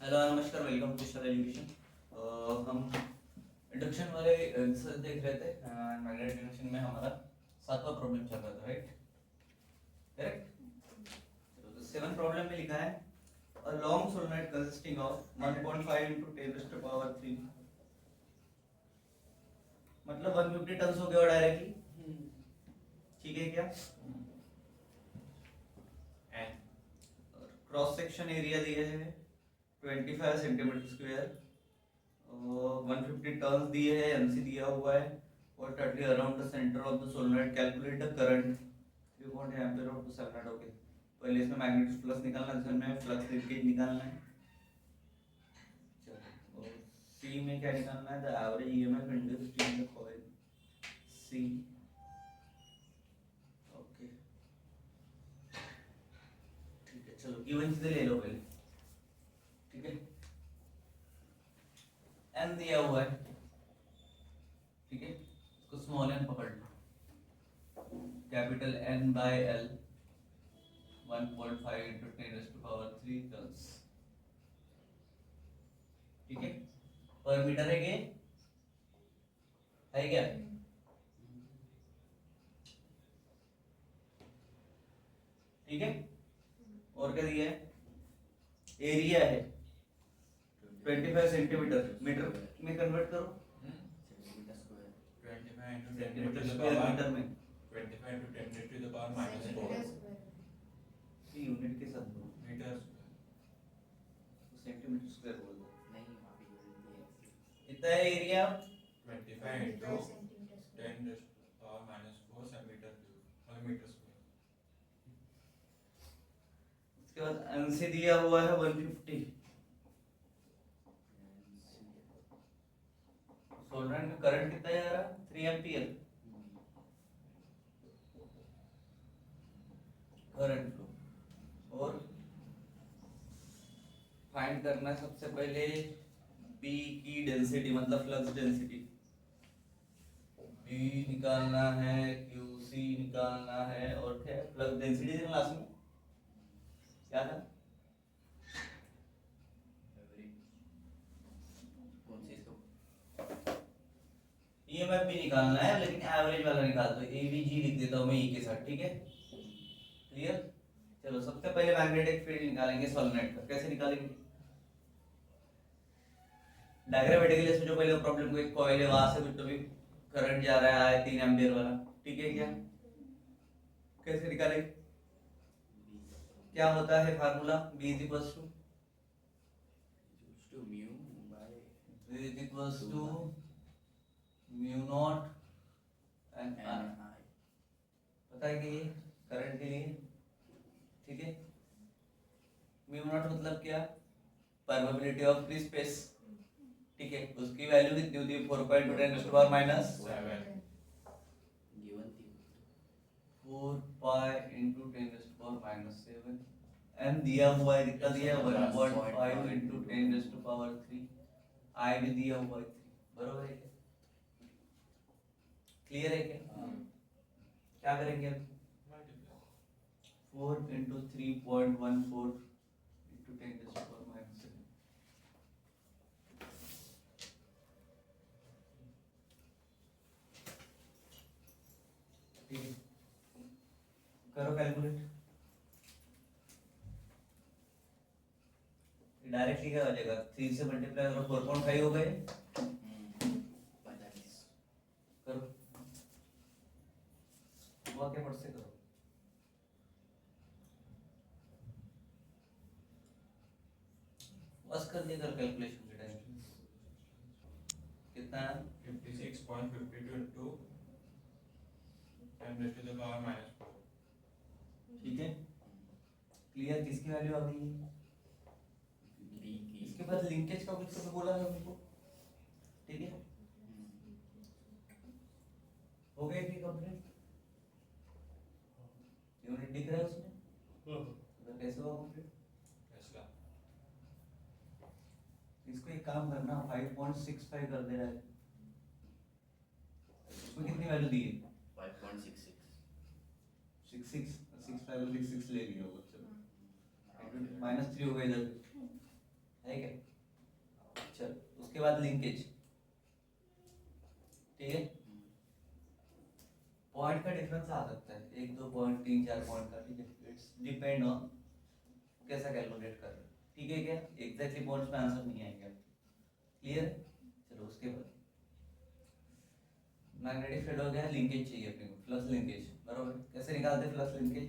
Hello नमस्कार, welcome to star education. हम induction वाले देख रहे थे। मैग्नेटिक इंडक्शन में हमारा 7वां प्रॉब्लम चल रहा था, राइट? करेक्ट। चलो, तो 7 प्रॉब्लम में लिखा है a long solenoid consisting of 1.5 into 10⁻³ मतलब 150 टन हो गया डायरेक्टली। ठीक है क्या? क्रॉस सेक्शन एरिया दिया है 25 सेंटीमीटर स्क्वायर, 150 टर्न्स दिए हैं, एमसी दिया हुआ है और टर्टली around the centre of the solenoid calculate the current 3 ampere of the solenoid. Okay, पहले इसमें मैग्नेटिक फ्लक्स निकालना है, दूसरे में फ्लक्स लिंकेज निकालना है। चलो, और सी में क्या निकालना है? The average EMF induced in the coil see. Okay, ठीक है। चलो, गिवन चीजें ले लो पहले, ठीक है? एन दिया हुआ है, ठीक है? इसको स्मॉल एन पकड़ लो, capital N by L 1.5 into 10⁻³ turns, ठीक है? पर मीटर है क्या? ठीक है। और क्या दिया है? एरिया है 25 सेंटीमीटर, मीटर में कन्वर्ट करो। सेंटीमीटर स्क्वायर मीटर में 25 into 10 to the power minus 4 unit के साथ बोलो, मीटर सेंटीमीटर स्क्वायर बोल दो। कितना है area? 25 into 10 to the power minus 4 centimeter cube और मीटर स्क्वायर। उसके बाद एनसी दिया हुआ है 150। सोलनॉइड में करंट कितना जा रहा है? 3 एम्पियर करंट फ्लो। और फाइंड करना है सबसे पहले बी की डेंसिटी, मतलब फ्लक्स डेंसिटी। बी निकालना है, क्यूसी निकालना है, और क्या फ्लक्स डेंसिटी थी लास्ट में? क्या था? ईएमएफ भी निकालना है, लेकिन एवरेज वाला निकाल दो, एवीजी लिख देता हूं मैं ई के साथ, ठीक है? क्लियर? चलो, सबसे पहले मैग्नेटिक फील्ड निकालेंगे सोलेनॉइड का। कैसे निकालेंगे? डायग्रामेटिकली समझो पहले प्रॉब्लम को। एक कॉइल है, वहां से कुछ तो भी करंट जा रहा है 3 एम्पीयर वाला, ठीक है क्या? कैसे निकालेंगे? क्या होता है formula? B is equals to mu naught and I. पता है कि ये करंट के लिए, ठीक है? म्यू नॉट मतलब क्या? परमेबिलिटी ऑफ फ्री स्पेस, ठीक है? उसकी वैल्यू कितनी होती है? 4 पाई इंटू 10⁻⁷ एम दिया हुआ है, कितना दिया है? 1.5 इंटू 10⁻³ आई भी दिया हुआ है 3, बरोबर है क्या? क्लियर है क्या? क्या करेंगे अब? 4 इंटू 3.14 इंटू 10⁻⁷। ठीक है, करो कैलकुलेट। डायरेक्टली क्या हो जाएगा? 3 से मल्टीप्लाई करो, 4.5 हो गए। करो, हुआ क्या? फट से करो। बस कर दिया, कर कैलकुलेशन के टाइम कितना है? 56.52 into 10 to the power minus 4। ठीक है, क्लियर? किसकी वैल्यू आ गई? इसके बाद लिंकेज का कुछ तो बोला है उनको, ठीक है? हो गया कि कंप्लीट? यूनिट दिख रहा है उसमें? तो कैसे होगा कंप्लीट? ऐसा इसको एक काम करना, 5.65 कर दे रहा है। उसमें कितनी वैल्यू दी है? 66 65 को 66 ले लिया होगा। चलो, -3 हो गया इधर, है क्या? चल उसके बाद लिंकेज, ठीक है, पॉइंट का डिफरेंस आ सकता है, 1 2 पॉइंट 3 4 पॉइंट का, ठीक है, इट्स डिपेंड ऑन कैसा कैलकुलेट कर रहे हो, ठीक है क्या? एग्जैक्टली पॉइंट्स में आंसर नहीं आएंगे, क्लियर है? चलो उसके बाद मैग्नेटिक फील्ड हो गया, लिंकेज चाहिए अपने को, फ्लक्स लिंकेज, बराबर। कैसे निकालते हैं फ्लक्स लिंकेज?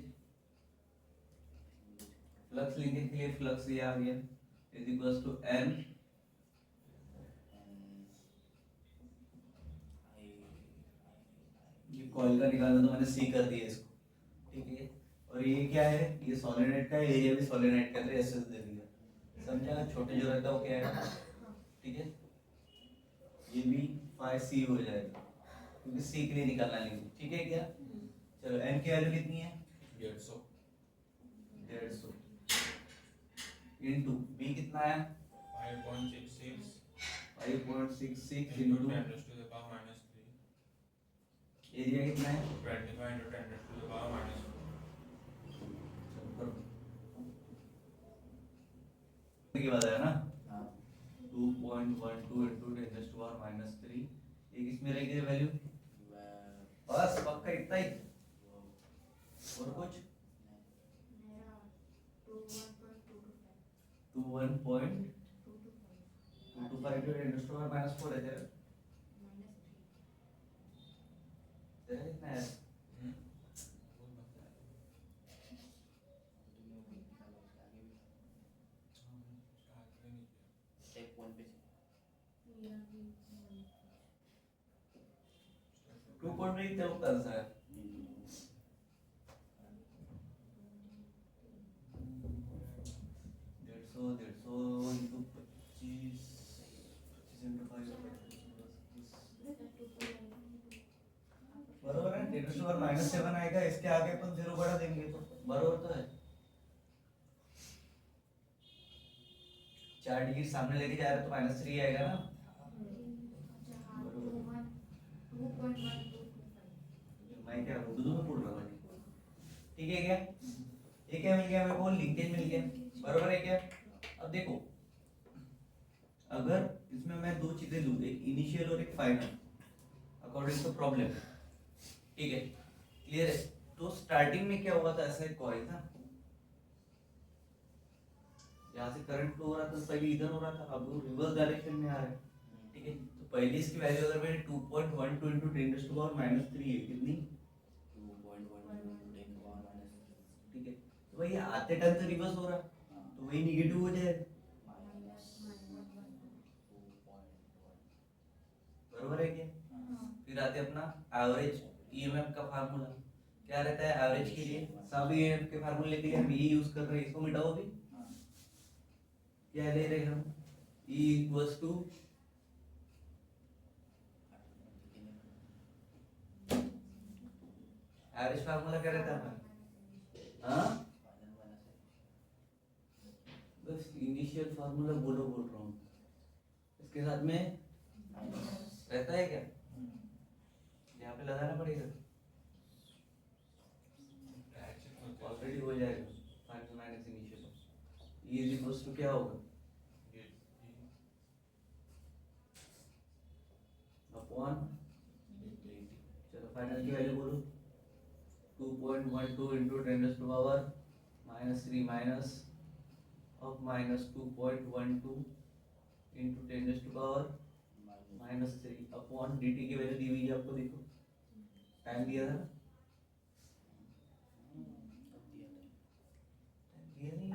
फ्लक्स लिंकेज के लिए फ्लक्स ये आ गया इज इक्वल्स टू n, ये कॉइल का निकालना तो मैंने सी कर दिया इसको, ठीक है। और ये क्या है? ये सोलेनोइड का एरिया भी सोलेनोइड का, तो ऐसे दे दिया, समझा? छोटे जो रहता है वो क्या है, ठीक है, ये भी फाई सी हो जाएगा क्योंकि सी के लिए निकालना लिंकेज, ठीक है क्या? चलो n की वैल्यू कितनी है? 150 150 इनटू b कितना है? 5.66 5.66 into into 10 raised to the power minus 3, area कितना है? 25 into 10 raised to the power minus 4. चलो करो, के बाद आया ना 2.12 into 10 raised to power minus 3, ये किसमें रहेगी वैल्यू? बस पक्का इतना ही, और कुछ? 21.225 into 10 raised to power minus 4 है तेरा, तेरा कितना है? बहुत बताया। आगे नहीं किया। 2.8 तेरा उत्तर आंसर है। 150 into 25 into 5 बराबर है, 10 to power minus 7 आएगा, इसके आगे अपन 0 बढ़ा देंगे तो बराबर तो है। 4 डिजिट सामने लेके जा रहे तो -3 आएगा ना, मैं क्या उर्दू में बोल रहा हूँ, ठीक है क्या? ये क्या मिल गया मेरे को? लिंकेज मिल गया, बराबर है क्या? अब देखो, अगर इसमें मैं दो चीजें लूं, एक इनिशियल और एक फाइनल, अकॉर्डिंग टू प्रॉब्लम, ठीक है, क्लियर है? तो स्टार्टिंग में क्या हुआ था, ऐसा एक कॉइल था, यहाँ से करंट फ्लो हो रहा था, पहले इधर हो रहा था, अब वो रिवर्स डायरेक्शन में आ रहा है, ठीक है। तो पहले इसकी वैल्यू अगर मैंने 2.12 into 10 raised to power minus 3 है, कितनी? 2.1 into 10 to the power minus 3. ठीक है, तो भाई आते टाइम तो रिवर्स हो रहा, तो वही निगेटिव हो जाएगा, बराबर है क्या? फिर आते अपना एवरेज ईएमएफ का फार्मूला, क्या रहता है एवरेज के लिए? सब ईएमएफ के फार्मूले के लिए हम यही यूज कर रहे हैं, इसको मिटाओ भी, क्या ले रहे हैं हम? E equals to average formula क्या रहता है हमारा? हाँ, बस इनिशियल फार्मूला बोल रहा हूँ, इसके साथ में रहता है क्या? यहाँ पे लगाना पड़ेगा, ऑलरेडी हो जाएगा final minus initial, E is equals to क्या होगा? अपॉन, चलो फाइनल की वैल्यू बोलो, 2.12 into 10 raised to power minus 3 minus of minus 2.12 into 10 raised to power minus 3 upon dt की वैल्यू दी हुई है आपको, देखो टाइम दिया था ना, दिया नहीं,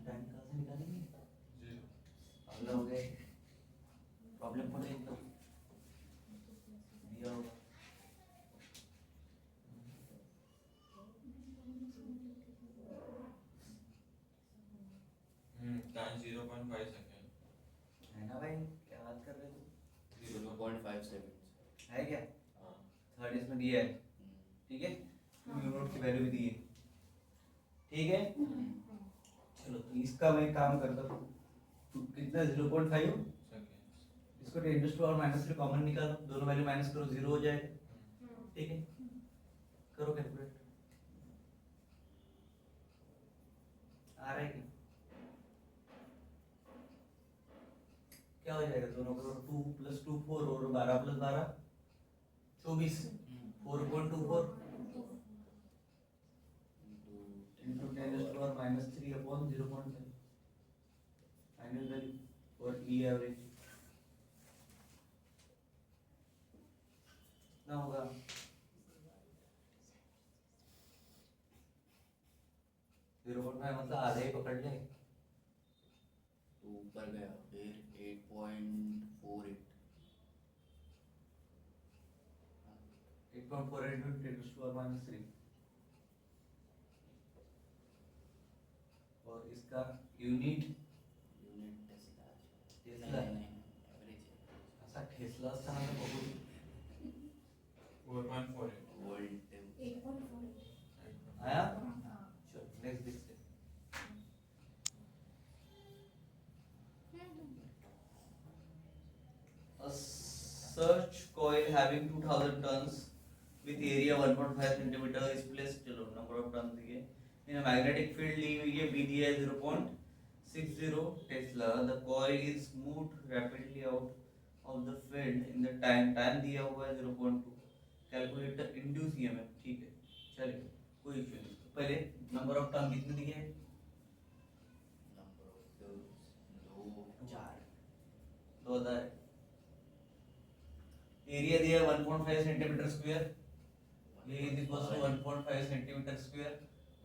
टाइम कहाँ से निकालेंगे? अगला हो गया प्रॉब्लम पड़े तो दिया होगा, टाइम 0.5 सेकंड है ना भाई, क्या बात कर रहे हो? 0.5 seconds. है क्या? हाँ. थर्ड इसमें दिया है, ठीक है, यूनिट की वैल्यू भी दी है, ठीक है। चलो तो इसका मैं काम करता हूँ, तो कितना 0.5, सेकंड इसको 10 raised to power minus 3 common निकालो, दोनों वैल्यू माइनस करो, 0 हो जाएगा, ठीक है, करो कैलकुलेट, आ रहा है क्या? क्या हो जाएगा दोनों का 2 + 2 4 और 12 + 12 24 4.24 into 10⁻³ upon 0.5 फाइनल वैल्यू और E एवरेज ना होगा 0.5 मतलब आधे ही पकड़ ले तो ऊपर गया फिर 8.48 8.48 into 10⁻³ और इसका यूनिट टेस्ला टेस्ला एवरेज असा ठेसला असताना तर बघू 4.48. वोल्ट आया चलो नेक्स्ट देखते हैं A search coil having 2000 tons with area 1.5 centimeter is placed चलो number of tons दिए in a magnetic field ली हुई है B दिया है 0.60 Tesla the coil is moved rapidly out of the field in the time दिया हुआ है 0.2 calculate the induced EMF ठीक है चलिए कोई इशू नहीं पहले number of turn कितने दिए हैं नंबर ऑफ टर्न्स 2000 एरिया दिया 1.5 सेंटीमीटर स्क्वायर ये is equal to 1.5 centimetre square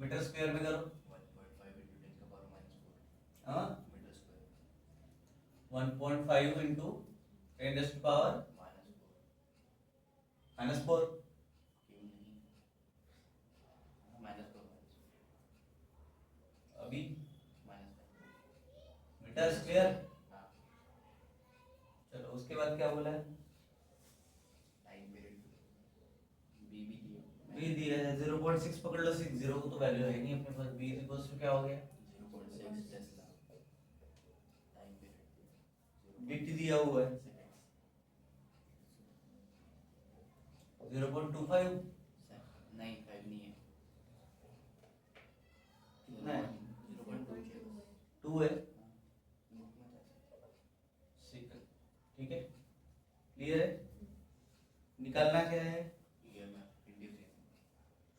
metre square में करो 1.5 into 10 का पावर -4 हाँ metre square 1.5 into 10 raised to power -4 क्यों नहीं -4 अभी -5 मीटर स्क्वायर हाँ चलो उसके बाद क्या बोला है टाइम पीरियड बी दिया बी दिया है 0.6 पकड़ लो 60 को तो वैल्यू है नहीं अपने पास बी इज इक्वल टू क्या हो गया 0.6 टेस्ला टाइम पीरियड dt दिया हुआ है 0.25 नहीं 5 नहीं है कितना है 0.2 2 है ठीक है क्लियर है निकालना क्या है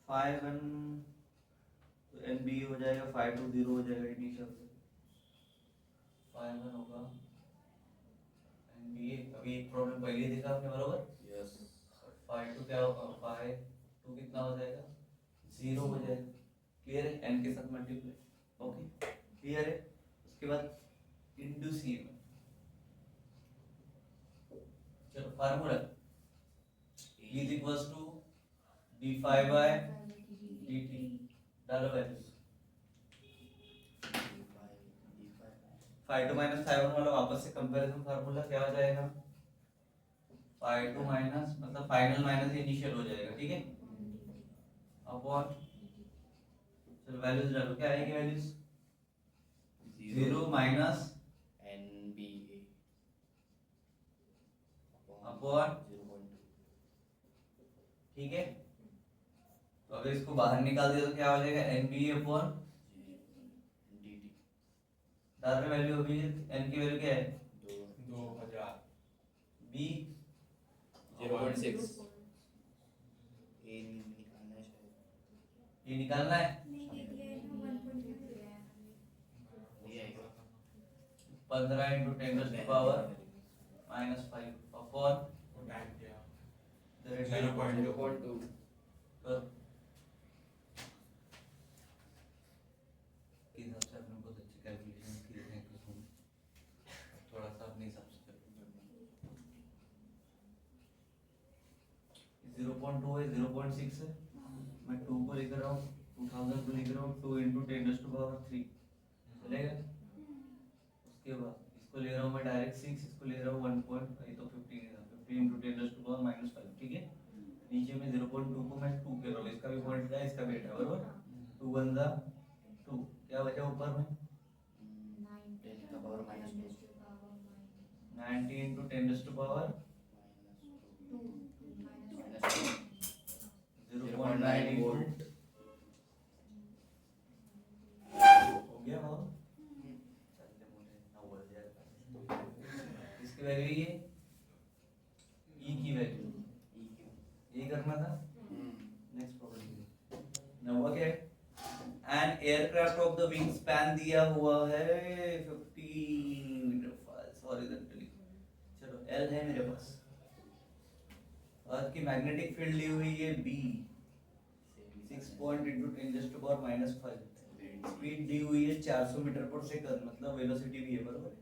फाइव वन तो एन बी हो जाएगा 5 to 0 हो जाएगा इनिशियल से 5 1 होगा एन बी अभी एक प्रॉब्लम पहले देखा आपने बराबर यस 5 to क्या होगा 5 to कितना हो जाएगा 0 हो जाएगा क्लियर है एन के साथ मल्टीप्लाई ओके क्लियर है उसके बाद इंड्यूस ईएमएफ चलो formula E is equals to d5/dt डालो वैल्यूज 5 to -5 वाला वापस से कंपैरिजन फार्मूला क्या हो जाएगा 5 to माइनस मतलब फाइनल माइनस इनिशियल हो जाएगा ठीक है अपॉन चलो वैल्यूज डालो क्या आएगी वैल्यूज 0 माइनस NBA अपॉन 0.2 ठीक है तो अगर इसको बाहर निकाल दिया तो क्या हो जाएगा NBA अपॉन DT डाल वैल्यू अभी n की वैल्यू क्या है 2000. b 0.6 ए निकालना है शायद ये निकालना है ये आएगा 15 into 10 raised to power -5 upon वो टाइम किया. the rate 0.2. कर इस हिसाब से आपने बहुत अच्छी कैलकुलेशन की है कुछ थोड़ा सा अपने हिसाब से 0.2 है 0.6 है मैं 2 को लिख रहा हूँ 2000 को लिख रहा हूँ 2 into 10 raised to power 3 चलेगा उसके बाद इसको ले रहा हूँ मैं डायरेक्ट 6 इसको ले रहा हूँ 1 पॉइंट ये तो 15 है 15 into 10 raised to power -5 ठीक है नीचे में 0.2 को मैं 2 के रहा हूँ इसका भी पॉइंट है इसका भी है बराबर 2 1 2 क्या बचा ऊपर में 10 का power -2 90 into 10 raised to power -0.9 volt हो गया हो चलते बोले 9 बज जाएगा वैल्यू ये ई की वैल्यू ये करना था। नेक्स्ट प्रॉब्लम नंबर क्या है? An aircraft of the wing span दिया हुआ है 50 मीटर हॉरिजॉन्टली। चलो एल है मेरे पास, अर्थ की मैग्नेटिक फील्ड ली हुई है बी 6 पॉइंट इंटू 10⁻⁵ स्पीड दी हुई है 400 मीटर पर सेकंड, मतलब वेलोसिटी भी है, बरोबर है।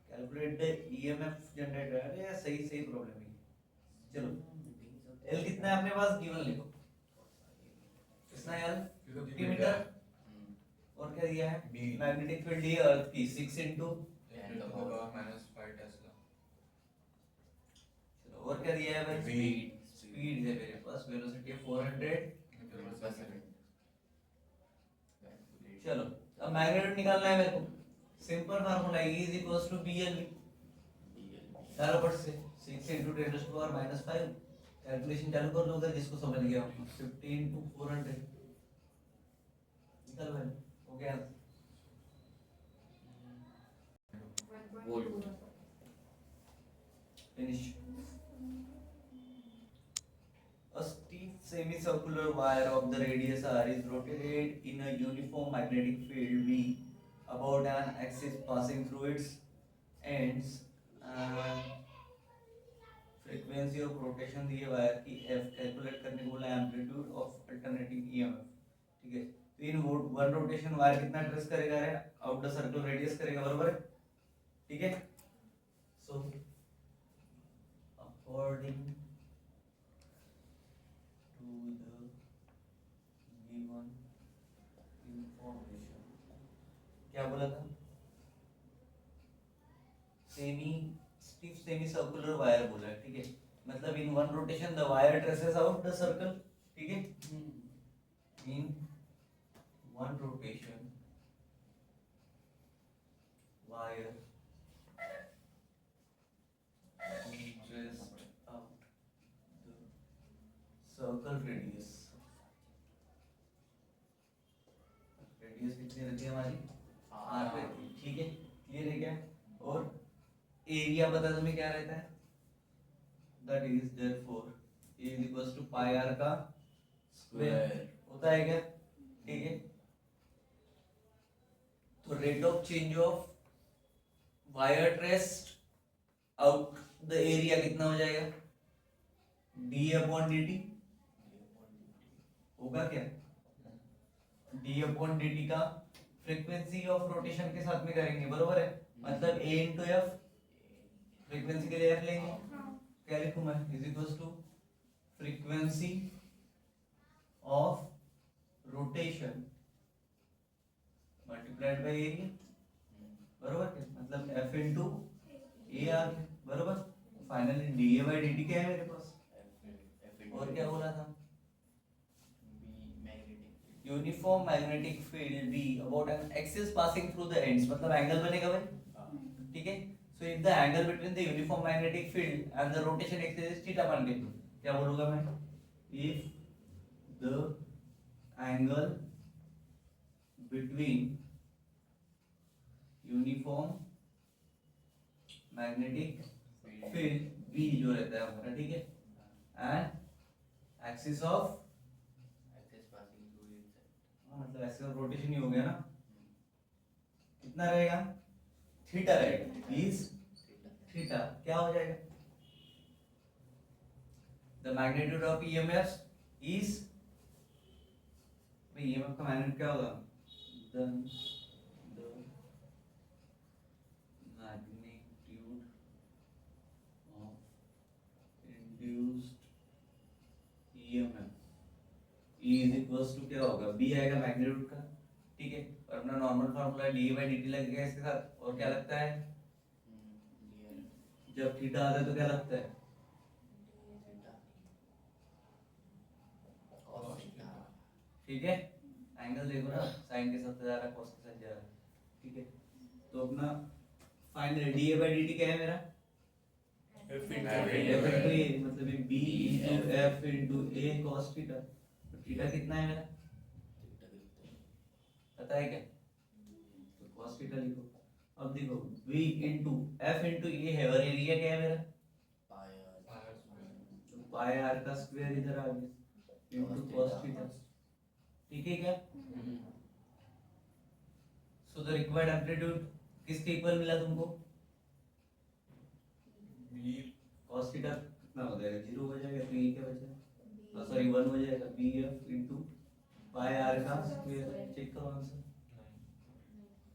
Calculate the EMF generator. अरे यार सही सही प्रॉब्लम है। चलो एल कितना है अपने पास, गिवन लिखो कितना है एल 50 मीटर, और क्या दिया है B. मैग्नेटिक फील्ड ये अर्थ की 6 इंटू, 10⁻⁵ टेस्ला। चलो और क्या दिया है भाई, V. स्पीड है मेरे पास, वेलोसिटी है 400। चलो अब मैग्नेट्यूड निकालना है मेरे को, simple formula E is equals to BL चारों पट से 6 इंटू 10⁻⁵ कैलकुलेशन चालू कर लो उधर जिसको समझ गया हो। 50 इंटू 400 निकल भाई, हो गया volt. Finish. A stiff semicircular wire of the radius r is rotated in a uniform magnetic field V about an axis passing through its ends. Frequency of rotation दी है वायर की f, कैलकुलेट करने को बोला amplitude of alternating EMF. ठीक है, तो in one rotation wire कितना trace करेगा रे, आउट द सर्कल रेडियस करेगा, बरोबर है। ठीक है, so according to the given information, क्या बोला था, semi stiff semi circular wire बोला है। ठीक है, मतलब in one rotation the wire traces out the circle. ठीक है, in one rotation wire trace out the circle radius. Radius कितनी रहती है हमारी, आर रहती है। ठीक है, क्लियर है क्या? और एरिया पता है तुम्हें क्या रहता है, that is therefore a is equals to pi r का स्क्वायर होता है क्या? ठीक है, तो rate of change of wire traced out the area कितना हो जाएगा, डी अपॉन डी टी होगा क्या, डी अपॉन डी टी का फ्रीक्वेंसी ऑफ रोटेशन के साथ में करेंगे, बरोबर है। मतलब ए इंटू एफ, फ्रीक्वेंसी के लिए एफ लेंगे, क्या लिखूं मैं, is equals to frequency of rotation multiplied by area, बरोबर क्या, मतलब एफ इंटू ए आ गया, बरोबर। Finally d a by d t क्या है मेरे पास, और क्या बोला था, uniform magnetic field B about an axis passing through the ends, मतलब एंगल बनेगा भाई। ठीक है, so if the angle between the uniform magnetic field and the rotation axis is theta मान के, क्या बोलूंगा मैं, if the angle between uniform magnetic field B जो रहता है हमारा, ठीक है, एंड एक्सिस ऑफ, मतलब एक्सिस ऑफ रोटेशन ही हो गया ना, कितना रहेगा, थीटा रहेगा, इज थीटा क्या हो जाएगा, the magnitude of EMF is, भाई ईएमएफ का मैग्नीट्यूड क्या होगा, the magnitude of induced EMF is equals to क्या होगा, बी आएगा मैग्नीट्यूड का। ठीक है, और अपना normal formula D by d T लगेगा इसके साथ, और क्या लगता है, जब थीटा आता है तो क्या लगता है, ठीक है, एंगल देखो ना, साइन के साथ जा रहा है, कॉस के साथ जा रहा है। ठीक है, तो अपना final D a by d t क्या है मेरा, F F into A, मतलब ये B into F into A cos theta, theta कितना है मेरा, पता है क्या, तो cos थीटा लिखो, अब देखो v इंटू f इंटू ए है और एरिया क्या है मेरा, तो पाई आर का स्क्वायर इधर आ गया इंटू cos थीटा, ठीक है क्या। सो द रिक्वायर्ड एम्पलीट्यूड किसके इक्वल मिला तुमको, B cos थीटा कितना हो जाएगा, 0 हो जाएगा, तो ये क्या बचा, सॉरी 1 हो जाएगा, bf इंटू पाई आर का स्क्वायर, चेक करो आंसर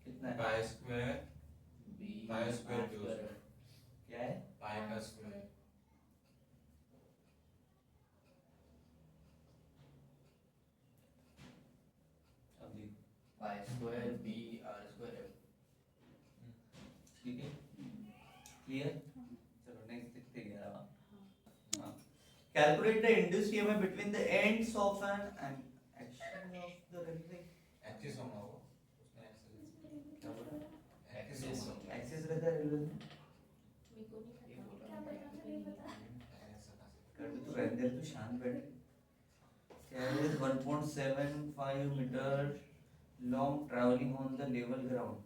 कितना है, pi square pi square cube क्या है, पाई का स्क्वायर अब देखो pi square b r square f. ठीक है क्लियर। चलो नेक्स्ट देखते हैं 11वां। हाँ, calculate the induced EMF between the ends of an action of the railway. Axis होगा वो उसमें एक्सिस क्या बोला, एक्सिस होगा एक्सिस रहता है रेलवे में, ये बोला कर दे तो रहने दे, तो शांत बैठ, carries 1.75 meter long traveling on the level ground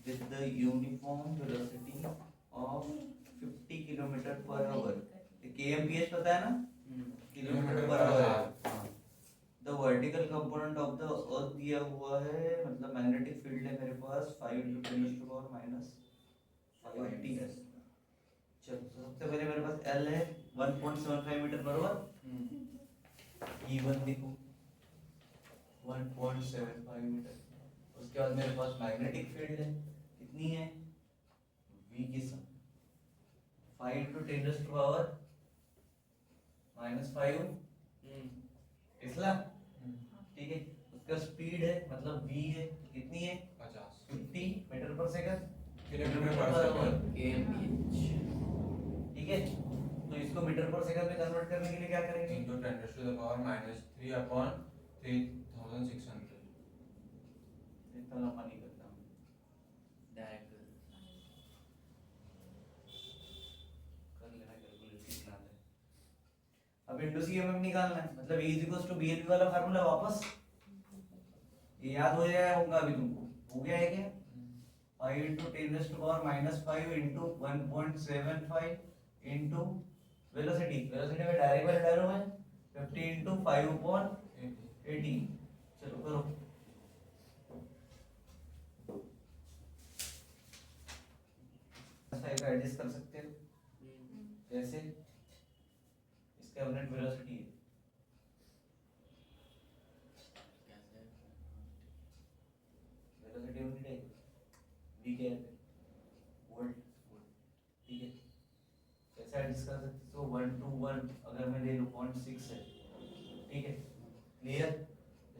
with the uniform velocity of 50 kilometre per hour, kmph पता है ना, kilometre per hour. The vertical component of the earth दिया हुआ है, मतलब मैग्नेटिक फील्ड है मेरे पास 5 × 10⁻⁵ है। चलो सबसे पहले मेरे पास L है 1.75 मीटर बराबर, E1 देखो 1.75 मीटर, उसके बाद मेरे पास मैग्नेटिक फील्ड है कितनी है, V की सम 5 × 10⁻⁻⁵ इसला, ठीक है। उसका स्पीड है मतलब V है कितनी है, 50 50 मीटर पर सेकंड, किलोमीटर पर सेकंड kmph। ठीक है। तो इसको मीटर पर सेकंड में कन्वर्ट करने के लिए क्या करेंगे, into 10⁻³ upon 3600 इतना लंबा नहीं करता हूँ, डायरेक्ट कर लेना कैलकुलेट कितना आता है। अब इंडस ईएमएफ निकालना है, मतलब E = BLV वाला फार्मूला वापस ये याद हो जाएगा होगा अभी तुमको, हो गया है क्या, 5 × 10⁻⁻5 इंटू 1.75 इंटू वेलोसिटी, वेलोसिटी में डायरेक्ट वैल्यू डालो है 50 इंटू 5/80। चलो करो, का एडजस्ट कर सकते हो जैसे इसका यूनिट वेलोसिटी है, वेलोसिटी यूनिट है v क्या है, वोल्ट, ठीक है। कैसे एडजस्ट कर सकते हो, 1 to 1 अगर मैं ले लूं 0.6 है, ठीक है क्लियर।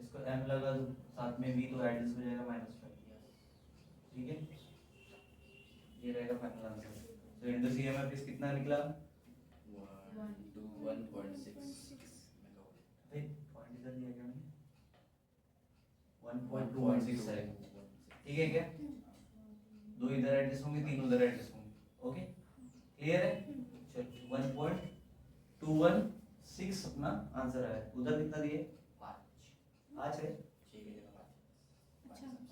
इसको m लगा दूं साथ में v, तो एडजस्ट हो जाएगा -5, ठीक है। ये रहेगा फाइनल आंसर। तो इंडस ईएमएफ इस कितना निकला, 1 to 1.6 मेगावाट। भाई पॉइंट इधर दिया क्या मैंने, 1.216 है, ठीक है क्या, दो इधर एडजस्ट होंगे, तीन उधर एडजस्ट होंगे, ओके क्लियर है। चलो 1.216 अपना आंसर है, उधर कितना दिए 5 है, 6 की जगह 5।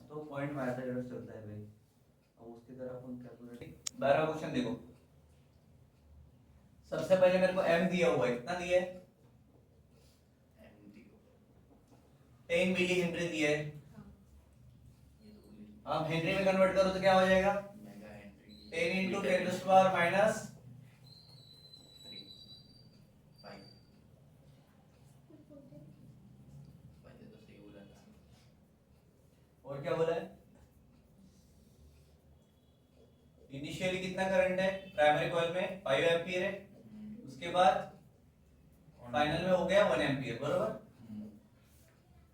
तो पॉइंट में आता है चलता है भाई। अब उसकी तरह अपन कैलकुलेट 12 क्वेश्चन देखो, सबसे पहले मेरे को m दिया हुआ है, कितना दिया है, 10 मिली हेनरी दिया है। अब हेनरी में कन्वर्ट करो तो क्या हो जाएगा, मेगा हेनरी 10 × 10⁻³ 5 पहले तो सही बोला था। और क्या बोला है, इनिशियली कितना करंट है प्राइमरी कॉइल में 5 एम्पीयर है, उसके बाद फाइनल में हो गया 1 एम्पीयर बराबर,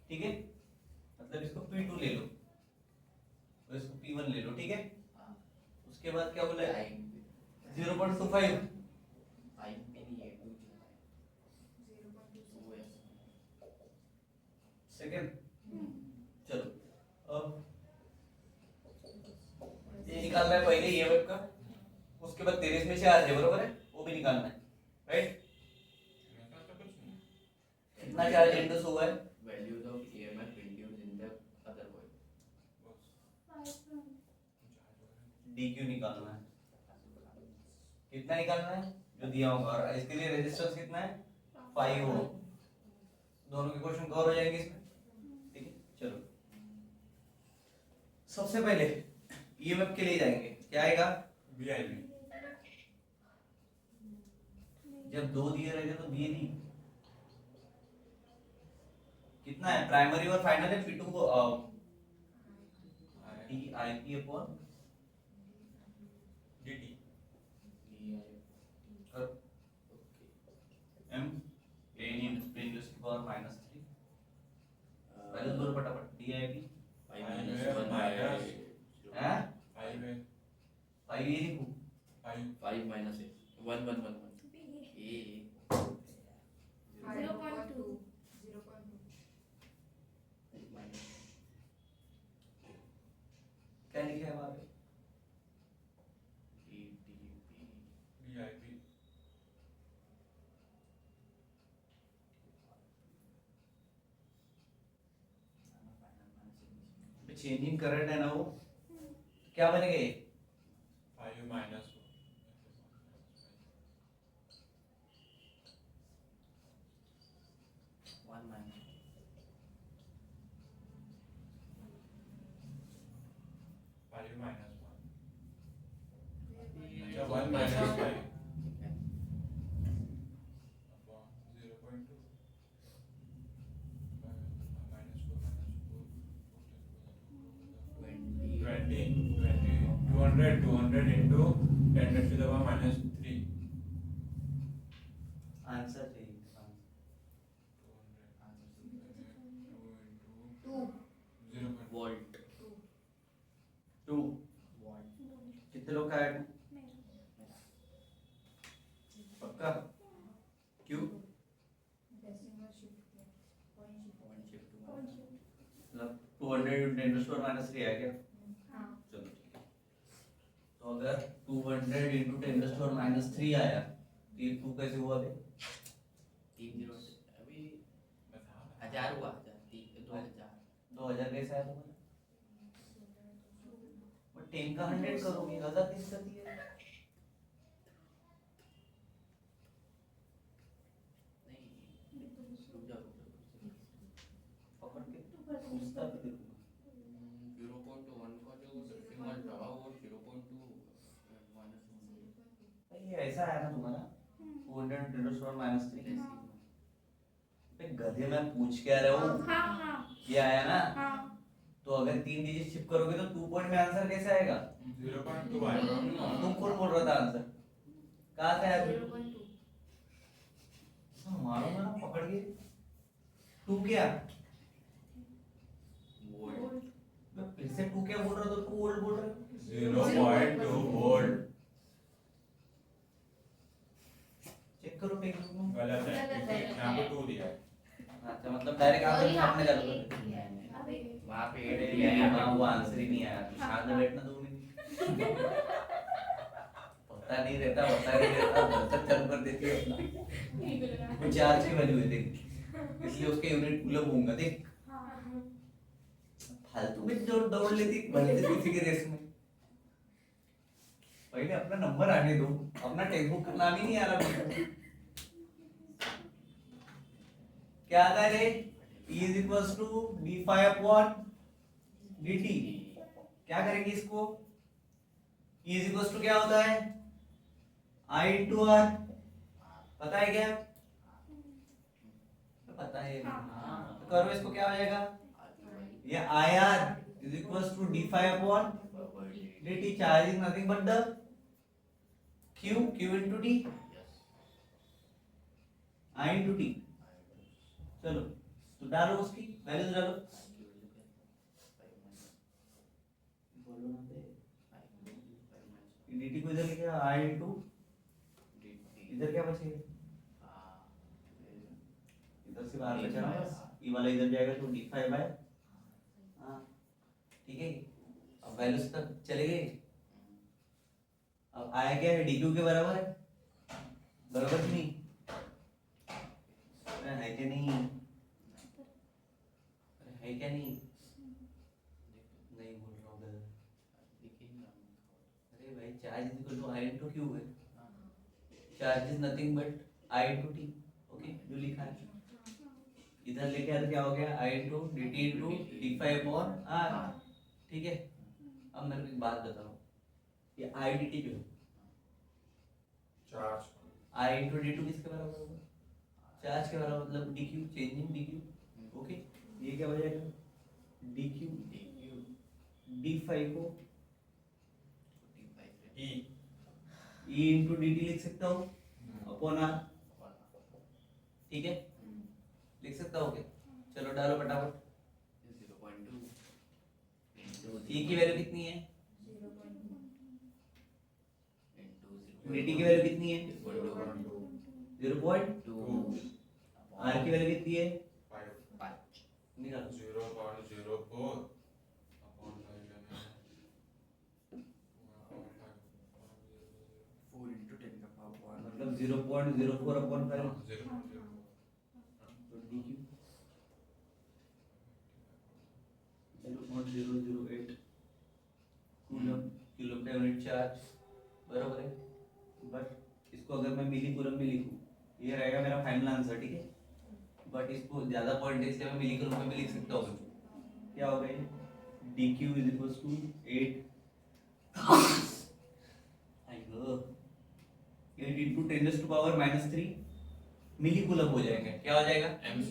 ठीक है। मतलब इसको P2 ले लो और इसको P1 ले लो, ठीक है। उसके बाद क्या बोला है 0.25 सेकेंड। चलो अब ये निकालना है पहले ये वेब का, उसके बाद 23 में से चार्ज है बरोबर है, वो भी निकालना है, राइट। मेरे पास तो कुछ नहीं कितना चार्ज इंड्यूस हुआ है, values of EMF induced in the other coil। बस डी क्यू निकालना है। कितना निकालना है जो दिया होगा, और इसके लिए रेजिस्टेंस कितना है 5 ओम। दोनों के क्वेश्चन कवर हो जाएंगे इसमें, ठीक है। चलो सबसे पहले ईएमएफ के लिए जाएंगे, क्या आएगा VIV जब 2 दिए रहेंगे तो दिए नहीं, कितना है प्राइमरी और फाइनल है P2 को DIP upon DT M ten spring to की पावर -3 पहले बोलो फटाफट DIP हैं 5 ये लिखूं 5 minus 1 1 1 A 0.2 क्या लिखा है वहां पे VIP चेंजिंग करंट है ना वो, क्या बनेगा ये 5 minus 1 minus 5 minus 1 अच्छा 1 minus 5 upon 0.2 minus 4 20 200 into 10 raised to the power minus 3 answer चाहिए 2 into 0.2 volt 2 volt कितने लोग का है पक्का क्यों point shift to मतलब 200 into 10 to the power minus 3 है क्या चलो ठीक है। तो अगर 200 into 10 to the power minus 3 आया तो ये 2 कैसे हुआ बे 3 0 अभी बता 1000 हुआ 2000 2000 कैसे आया तुम्हारा वो 10 का 100 करोगे 1000 कैसे कर दिया नहीं रुक जाओ पकड़ के पूछता भी देखूंगा 0.1 का जो डेसिमल था वो 0.2 minus भाई ये ऐसा आया ना तुम्हारा 200 into 10 to the power minus 3 decimal बे गधे में पूछ के आ रहा हूँ ये आया ना हाँ तो अगर 3 डिजिट शिफ्ट करोगे तो 2 पॉइंट में आंसर कैसे आएगा 0.2 आएगा तुम कौन बोल रहा था आंसर कहाँ से आया मारो ना पकड़ के 2 क्या volt मैं फिर से 2 क्या बोल रहा था 2 वोल्ट बोल रहा है 0.2 volt चेक करो टेक्स्ट बुक में गलत है गलत है। यहाँ पे 2 दिया है अच्छा मतलब डायरेक्ट आंसर छापने चालू कर दे वहाँ पे अरे एड ये हाँ वो आंसर ही नहीं आया शांत बैठना 2 मिनट पता नहीं रहता बरकत चालू कर देती है अपना वो चार्ज की वैल्यू है देख इसलिए उसके यूनिट कूलम होगा देख फालतू में जो दौड़ लेती भलते किसी के रेस में पहले अपना नंबर आने दो अपना टेक्स्ट बुक का नाम ही नहीं आ रहा मुझे क्या आता है रे E is equals to d5 upon dt क्या करेंगे इसको E is equals to क्या होता है I into R पता है क्या पता है तो करो इसको क्या हो जाएगा ये IR is equals to d5 upon dt charge is nothing but the Q into T I into T चलो तो डालो उसकी वैल्यू डालो बोलो ना बे dt को इधर लिखा I into इधर क्या बचेगा इधर से बाहर बचा ना बस ये वाला इधर जाएगा तो d5 बाय हाँ ठीक है अब वैल्यूज तक चले गए अब आया क्या है dq के बराबर है बराबर कि नहीं है क्या नहीं है क्या नहीं नहीं बोल रहा हूँ गलत भाई charge is equal to I into Q है, charge is nothing but I into T, okay जो लिखा है इधर लेके आते क्या हो गया I into D T into D five upon R, ठीक है। अब मेरे को एक बात बताओ, ये आई डी टी जो है charge I into d two किसके बराबर होगा, चार्ज के बराबर, मतलब d q changing d q, okay. ये क्या हो जाएगा डी क्यू डी फाइव को e e into d t लिख सकता हूँ अपॉन आर, ठीक है लिख सकता हूँ क्या, चलो डालो फटाफट। 0.2 ई की वैल्यू कितनी है, into डी टी की वैल्यू कितनी है 0.2 0.2, आर की वैल्यू कितनी है 5 निकालो 0.04 upon 5 4 into 10 का पावर मतलब 0.04 अपॉन 5 0.04 तो डी क्यू 0.008 कूलम, किलो का यूनिट चार्ज बराबर है। बट इसको अगर मैं मिली कूलम में लिखूं, ये रहेगा मेरा फाइनल आंसर, ठीक है। बट इसको ज्यादा पॉइंट इसलिए मैं मिली कूलम में भी लिख सकता हूँ, क्या होगा ये d q is equal to 8 into 10⁻³ milli coulomb हो जाएगा, क्या हो जाएगा MC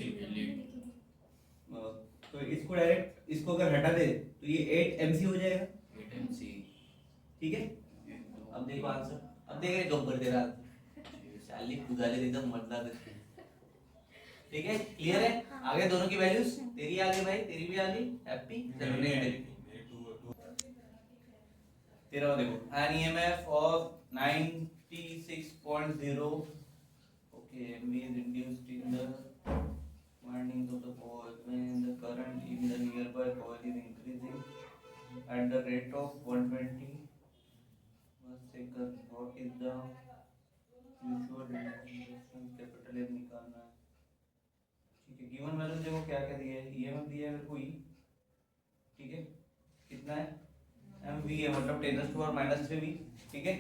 तो इसको डायरेक्ट इसको अगर हटा दे तो ये 8 mc हो जाएगा, 8 MC ठीक है। अब देखो आंसर, अब देख रहे गब्बर तेरा चाली खुदा ले एकदम मजेदार देते हैं, ठीक है क्लियर है। आगे दोनों की वैल्यूज, तेरी आगे भाई, तेरी भी आगे, हैप्पी चलो नेक्स्ट तेरा देखो an EMF of 96.0 okay mV is induced in the windings of the coil when the current in the nearby coil is increasing at the rate of 120 per second. What is the usual resistance capital M निकालना है, ठीक है। Given value देखो क्या क्या दिया है, EMF दिया है मेरे को ई, ठीक है कितना है एमवी है मतलब 10⁻³ ठीक है,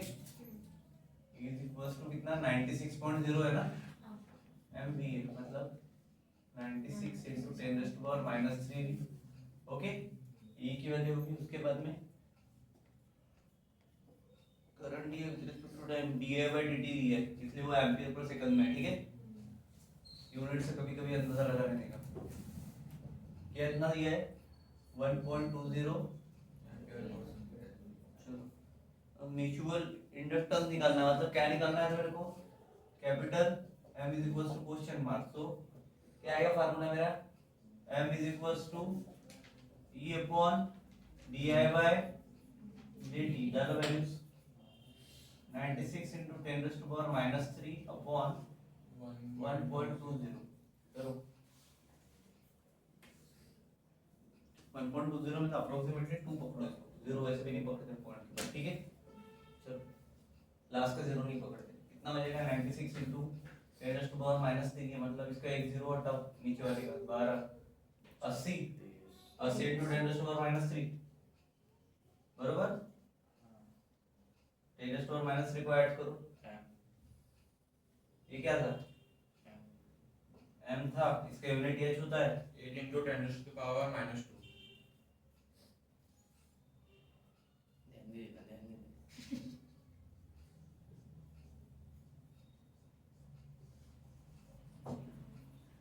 इज इक्वल्स टू कितना 96.0 है ना एमवी है मतलब 96 into 10⁻³ ओके। ई की वैल्यू होगी उसके बाद में करंट ये टू टाइम di/dt दिया है इसलिए वो एम्पीयर पर सेकंड में है, ठीक है। यूनिट से कभी कभी अंदाजा लगा लेने का, क्या इतना दिया है 1.20। चलो अब म्यूचुअल इंडक्टेंस निकालना है, मतलब क्या निकालना है मेरे को capital m is equals to question mark, तो क्या आएगा फार्मूला मेरा m is equals to e upon di/dt, डालो वैल्यूज 96 into 10⁻³ अपॉन 1.20 करो 1.20 में तो अप्रोक्सीमेटली 2 पकड़ो, 0 वैसे भी नहीं पकड़ते पॉइंट, ठीक है। चलो लास्ट का 0 नहीं पकड़ते, कितना बचेगा 96 into 10⁻³ है मतलब इसका एक 0 हटाओ नीचे वाले का 12 80 into 10⁻³ बराबर 10⁻³ को ऐड करो, ये क्या था m था, इसका यूनिट h होता है 8 into 10⁻²। ध्यान दे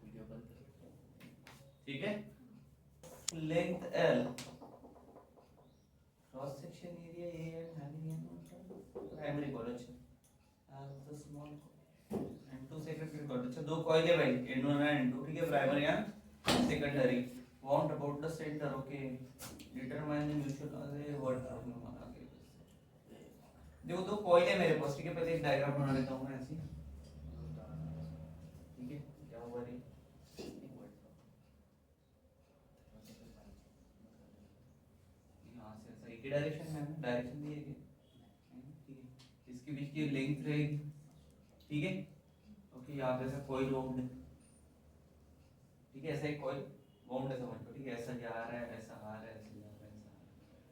वीडियो बंद कर, ठीक है। Length L cross section area A and having primary college the small and 2 secondary college, अच्छा दो कॉइल है भाई N1 एंड N2, ठीक है primary and secondary wound about the centre, okay determine the mutual अरे व्हाट देखो दो coil है मेरे पास, ठीक है पहले एक डायग्राम बना लेता हूं मैं ऐसी, ठीक है क्या हुआ रे यहाँ से ऐसा एक ही डायरेक्शन में डायरेक्शन दी है क्या, ठीक है इसके बीच की लेंथ रहेगी, ठीक है ओके। यहाँ पे ऐसा कॉइल वाउंड है, ठीक है ऐसा एक कॉइल वाउंड है समझ लो, ठीक है ऐसा जा रहा है ऐसा आ रहा है ऐसा जा रहा है ऐसा आ रहा है,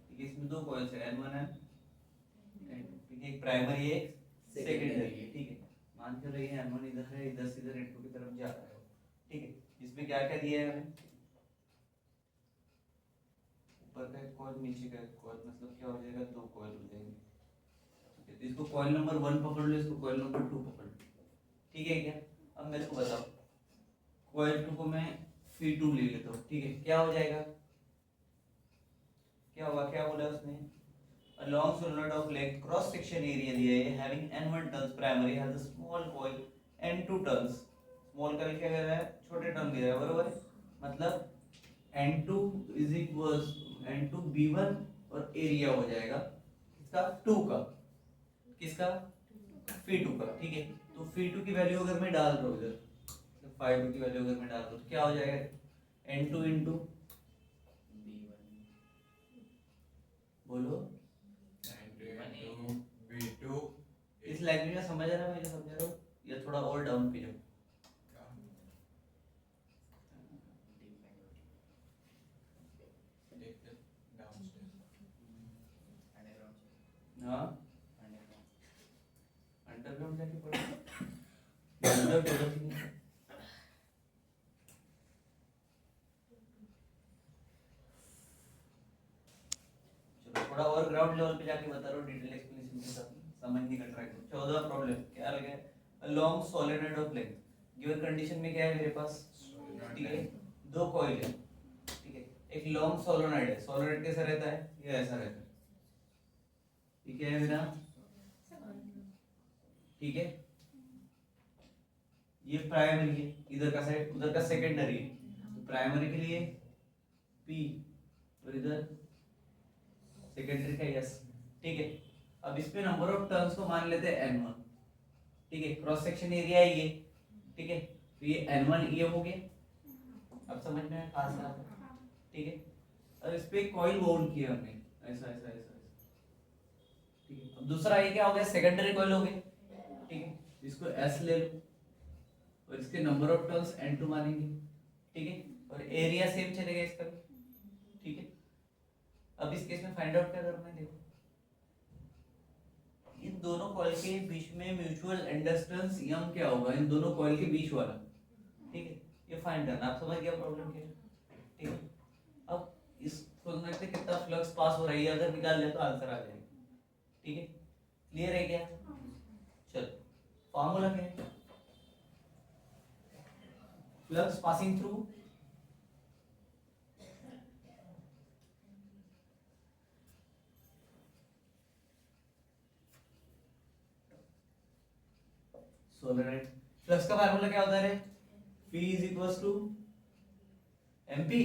ठीक है। इसमें दो कॉइल्स है N1 एंड N2, प्राइमरी एक सेकेंडरी Secondary है, ठीक है। मान के चलो ये n1 इधर है, इधर से इधर n2 की तरफ जा रहा है, ठीक है। इसमें क्या क्या दिया है हमें, ऊपर का एक कॉइल, नीचे का एक कॉइल, मतलब क्या हो जाएगा, दो कॉइल हो जाएंगे, ठीक है। तो इसको कॉइल नंबर 1 पकड़ लो, इसको कॉइल नंबर 2 पकड़ लो, ठीक है क्या। अब मेरे को बताओ, कॉइल 2 को मैं Phi2 ले लेता हूँ, ठीक है। क्या हो जाएगा, क्या होगा, क्या बोला उसने, a long solenoid of length cross section area दिया है having n1 turns, primary has a small coil n2 turns, small coil क्या कह रहा है, छोटे टर्न दे रहा है, बरोबर है। मतलब n2 is equals n2 b1 और एरिया हो जाएगा किसका, 2 का, किसका, Phi2 का, ठीक है। तो Phi2 की वैल्यू अगर मैं डाल रहा हूँ इधर, तो Phi2 की वैल्यू अगर मैं डाल रहा हूँ तो क्या हो जाएगा, n2 इंटू, बोलो B2 इस लैंग्वेज में समझ रहा है, मैं जो समझा रहा हूँ, या थोड़ा और डाउन पे जाओ, हाँ अंडरग्राउंड जाके पढ़ो, अंडर जरूरत ही नहीं है। चलो थोड़ा और ग्राउंड लेवल पे जाके बता रहा हूँ, डिटेल एक्सप्लेनेशन के साथ, समझने का ट्राई करो। 14 प्रॉब्लम क्या लगे, a long solenoid of length, given condition में क्या है मेरे पास, ठीक है, दो कॉइल है, ठीक है। एक लॉन्ग सोलेनॉइड है, सोलेनॉइड कैसा रहता है, ये ऐसा रहता है, ठीक है मेरा, ठीक है। ये प्राइमरी है, इधर का साइड, उधर का सेकेंडरी है, तो प्राइमरी के लिए P और इधर सेकेंडरी का S, ठीक है। अब इस पे नंबर ऑफ टर्न्स को मान लेते हैं n1, ठीक है। क्रॉस सेक्शन एरिया है ये, ठीक है। तो ये n1 ये हो गया, अब समझ में खास है, ठीक है। और इस पे कॉइल बाउंड किया हमने, ऐसा ऐसा ऐसा ऐसा, ठीक है। अब दूसरा ये क्या हो गया, सेकेंडरी कॉइल हो गया, ठीक है। इसको S ले लो और इसके नंबर ऑफ टर्न्स n2 मानेंगे, ठीक है। और एरिया सेम चलेगा इसका भी, ठीक है। अब इस केस में फाइंड आउट क्या करना है, देखो इन दोनों कॉइल के बीच में म्यूचुअल इंडक्टेंस m क्या होगा, इन दोनों कॉइल के बीच वाला, ठीक है। ये फाइंड करना, आप समझ गया प्रॉब्लम क्या है, ठीक है। अब इस सोलेनॉइड से कितना फ्लक्स पास हो रहा है अगर निकाल ले तो आंसर आ जाएगा, ठीक है। क्लियर है क्या, चलो फार्मूला क्या है, flux passing through solenoid, flux का फार्मूला क्या होता है, P is equals to MP,